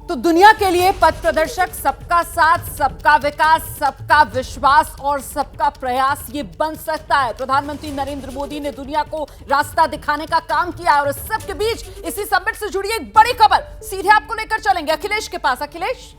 तो दुनिया के लिए पथ प्रदर्शक सबका साथ, सबका विकास, सबका विश्वास और सबका प्रयास ये बन सकता है। प्रधानमंत्री नरेंद्र मोदी ने दुनिया को रास्ता दिखाने का काम किया है और इस सब के बीच इसी समिट से जुड़ी एक बड़ी खबर सीधे आपको लेकर चलेंगे अखिलेश के पास। अखिलेश,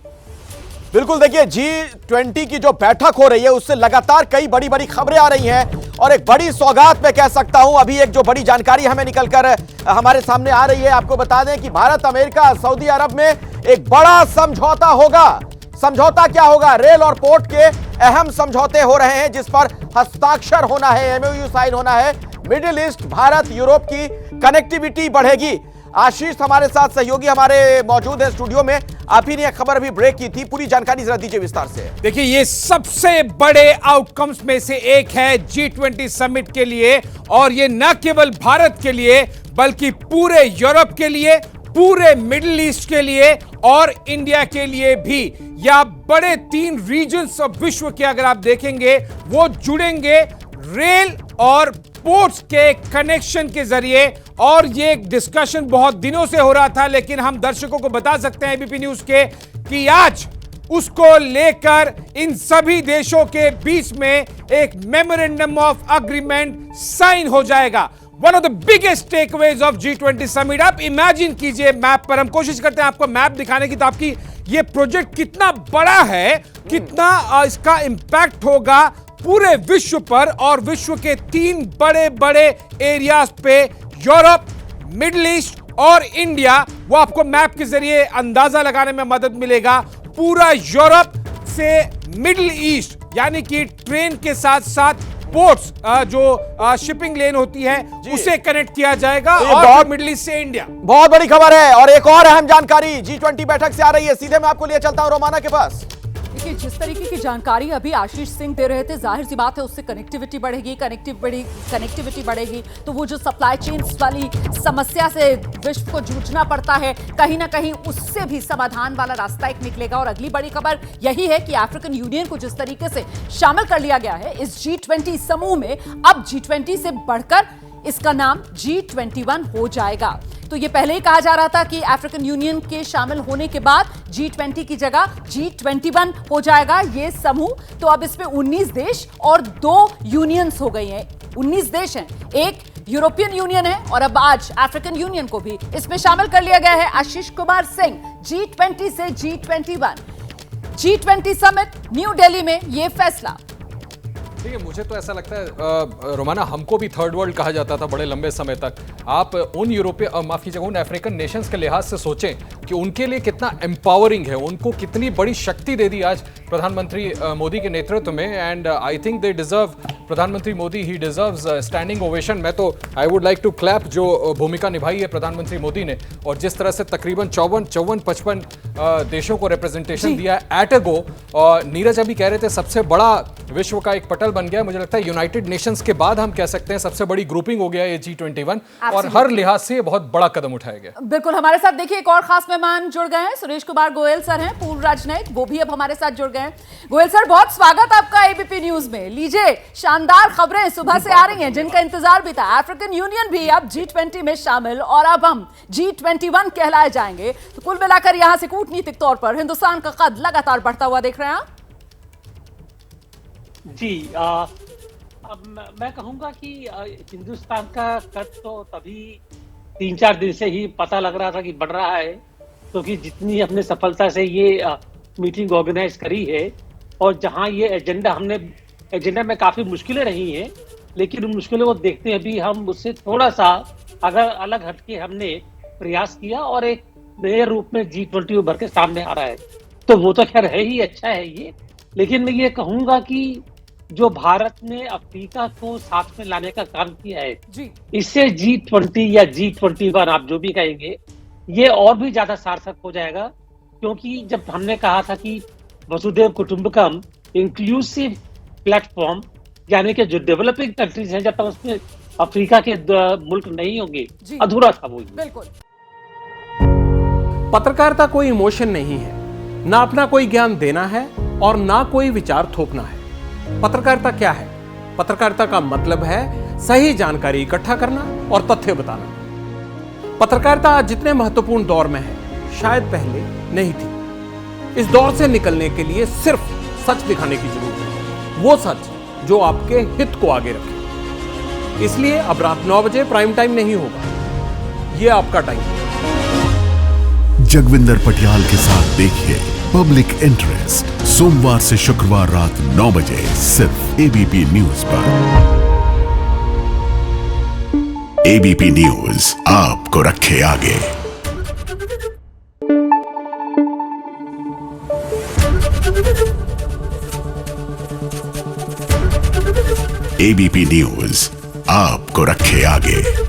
बिल्कुल, देखिए G20 की जो बैठक हो रही है उससे लगातार कई बड़ी बड़ी खबरें आ रही हैं और एक बड़ी सौगात मैं कह सकता हूं। अभी एक जो बड़ी जानकारी हमें निकलकर हमारे सामने आ रही है, आपको बता दें कि भारत, अमेरिका, सऊदी अरब में एक बड़ा समझौता होगा। समझौता क्या होगा? रेल और पोर्ट के अहम समझौते हो रहे हैं जिस पर हस्ताक्षर होना है, एमओयू साइन होना है। मिडिल ईस्ट, भारत, यूरोप की कनेक्टिविटी बढ़ेगी। आशीष हमारे साथ सहयोगी हमारे मौजूद है स्टूडियो में। आप ही ने एक खबर अभी ब्रेक की थी, पूरी जानकारी जरा दीजिए विस्तार से। देखिए, ये सबसे बड़े आउटकम्स में से एक है G20 समिट के लिए, और ये न केवल भारत के लिए बल्कि पूरे यूरोप के लिए, पूरे मिडिल ईस्ट के लिए और इंडिया के लिए भी। या बड़े 3 रीजन्स ऑफ विश्व के अगर आप देखेंगे वो जुड़ेंगे रेल और पोर्ट्स के कनेक्शन के जरिए। और ये एक डिस्कशन बहुत दिनों से हो रहा था, लेकिन हम दर्शकों को बता सकते हैं एबीपी न्यूज के कि आज उसको लेकर इन सभी देशों के बीच में एक मेमोरेंडम ऑफ अग्रीमेंट साइन हो जाएगा। One of the biggest takeaways of G20 summit. आप इमेजिन कीजिए, मैप पर हम कोशिश करते हैं आपको मैप दिखाने की, तो आपकी ये प्रोजेक्ट कितना बड़ा है, कितना इसका इंपैक्ट होगा पूरे विश्व पर, और विश्व के 3 बड़े बड़े एरियाज पे, यूरोप, मिडिल ईस्ट और इंडिया, वो आपको मैप के जरिए अंदाजा लगाने में मदद मिलेगा। पूरा यूरोप से मिडिल ईस्ट, यानी कि ट्रेन के साथ साथ पोर्ट्स, जो शिपिंग लेन होती है, उसे कनेक्ट किया जाएगा, और मिडिल ईस्ट से इंडिया। बहुत बड़ी खबर है। और एक और अहम जानकारी G20 बैठक से आ रही है, सीधे मैं आपको लिए चलता हूं रोमाना के पास। देखिए, जिस तरीके की जानकारी अभी आशीष सिंह दे रहे थे, जाहिर सी बात है उससे कनेक्टिविटी बढ़ेगी, कनेक्टिविटी बढ़ेगी तो वो जो सप्लाई चेन्स वाली समस्या से विश्व को जूझना पड़ता है, कहीं ना कहीं उससे भी समाधान वाला रास्ता एक निकलेगा। और अगली बड़ी खबर यही है कि अफ्रीकन यूनियन को जिस तरीके से शामिल कर लिया गया है इस G20 समूह में, अब G20 से बढ़कर इसका नाम G21 हो जाएगा। तो ये पहले ही कहा जा रहा था कि अफ्रीकन यूनियन के शामिल होने के बाद G20 की जगह G21 हो जाएगा ये समूह। तो अब इसमें 19 देश और 2 यूनियंस हो गई हैं। 19 देश हैं, एक यूरोपियन यूनियन है, और अब आज अफ्रीकन यूनियन को भी इसमें शामिल कर लिया गया है। आशीष कुमार सिंह, G20 से G21, G20 summit, new Delhi में ये फैसला। ठीक है, मुझे तो ऐसा लगता है रोमाना, हमको भी थर्ड वर्ल्ड कहा जाता था बड़े लंबे समय तक। आप उन माफ कीजिएगा, उन अफ्रीकन नेशंस के लिहाज से सोचें कि उनके लिए कितना एम्पावरिंग है, उनको कितनी बड़ी शक्ति दे दी आज प्रधानमंत्री मोदी के नेतृत्व में। And I think they deserve, प्रधानमंत्री मोदी ही डिजर्व्स स्टैंडिंग ओवेशन। मैं तो I would like to clap जो भूमिका निभाई है प्रधानमंत्री मोदी ने, और जिस तरह से तकरीबन 54-55 देशों को रिप्रेजेंटेशन दिया है एट अ गो। और नीरज अभी कह रहे थे सबसे बड़ा विश्व का एक पटल बन गया। मुझे लगता है यूनाइटेड नेशंस के बाद हम कह सकते हैं सबसे बड़ी ग्रुपिंग हो गया ये G21, और हर लिहाज से बहुत बड़ा कदम उठाया गया। बिल्कुल, हमारे साथ देखिए एक और खास मेहमान जुड़ गए हैं, सुरेश कुमार गोयल सर हैं, पूर्व राजनयिक, वो भी अब हमारे साथ जुड़ गए हैं। गोयल सर, बहुत स्वागत आपका एबीपी न्यूज में। लीजिए, शानदार खबरें सुबह से आ रही हैं जिनका इंतजार भी था। अफ्रीकन यूनियन भी अब G20 में शामिल, और अब हम G21 कहलाए जाएंगे। तो कुल मिलाकर यहां से कूटनीतिक तौर पर हिंदुस्तान का कद लगातार बढ़ता हुआ देख रहे हैं आप। जी, अब मैं कहूंगा कि हिंदुस्तान का कद तो तभी 3-4 दिन से ही पता लग रहा था कि बढ़ रहा है, क्योंकि जितनी अपने सफलता से ये मीटिंग ऑर्गेनाइज करी है, और जहां ये एजेंडा में काफी मुश्किलें रही हैं, लेकिन उन मुश्किलों को देखते हुए भी हम उससे थोड़ा सा अगर अलग हटके हमने प्रयास किया, और एक नए रूप में G20 उभर के सामने आ रहा है। तो वो तो खैर है ही, अच्छा है ये। लेकिन मैं ये कहूंगा कि जो भारत ने अफ्रीका को साथ में लाने का काम किया है जी, इससे G20 या G21, आप जो भी कहेंगे, ये और भी ज्यादा सार्थक हो जाएगा। क्योंकि जब हमने कहा था कि वसुधैव कुटुंबकम इंक्लूसिव प्लेटफॉर्म, यानी कि जो डेवलपिंग कंट्रीज हैं, जब तक उसमें अफ्रीका के मुल्क नहीं होंगे, अधूरा था वो। बिल्कुल, पत्रकारिता कोई इमोशन नहीं है, ना अपना कोई ज्ञान देना है और ना कोई विचार थोपना है। पत्रकारिता क्या है? पत्रकारिता का मतलब है सही जानकारी इकट्ठा करना और तथ्य बताना। पत्रकारिता आज जितने महत्वपूर्ण दौर में है, शायद पहले नहीं थी। इस दौर से निकलने के लिए सिर्फ सच दिखाने की जरूरत है, वो सच जो आपके हित को आगे रखे। इसलिए अब रात 9 बजे प्राइम टाइम नहीं होगा, ये आपका टाइम है। जगविंदर पटियाल के साथ देखिए पब्लिक इंटरेस्ट सोमवार से शुक्रवार रात 9 बजे सिर्फ एबीपी न्यूज पर। एबीपी न्यूज आपको रखे आगे। एबीपी न्यूज आपको रखे आगे।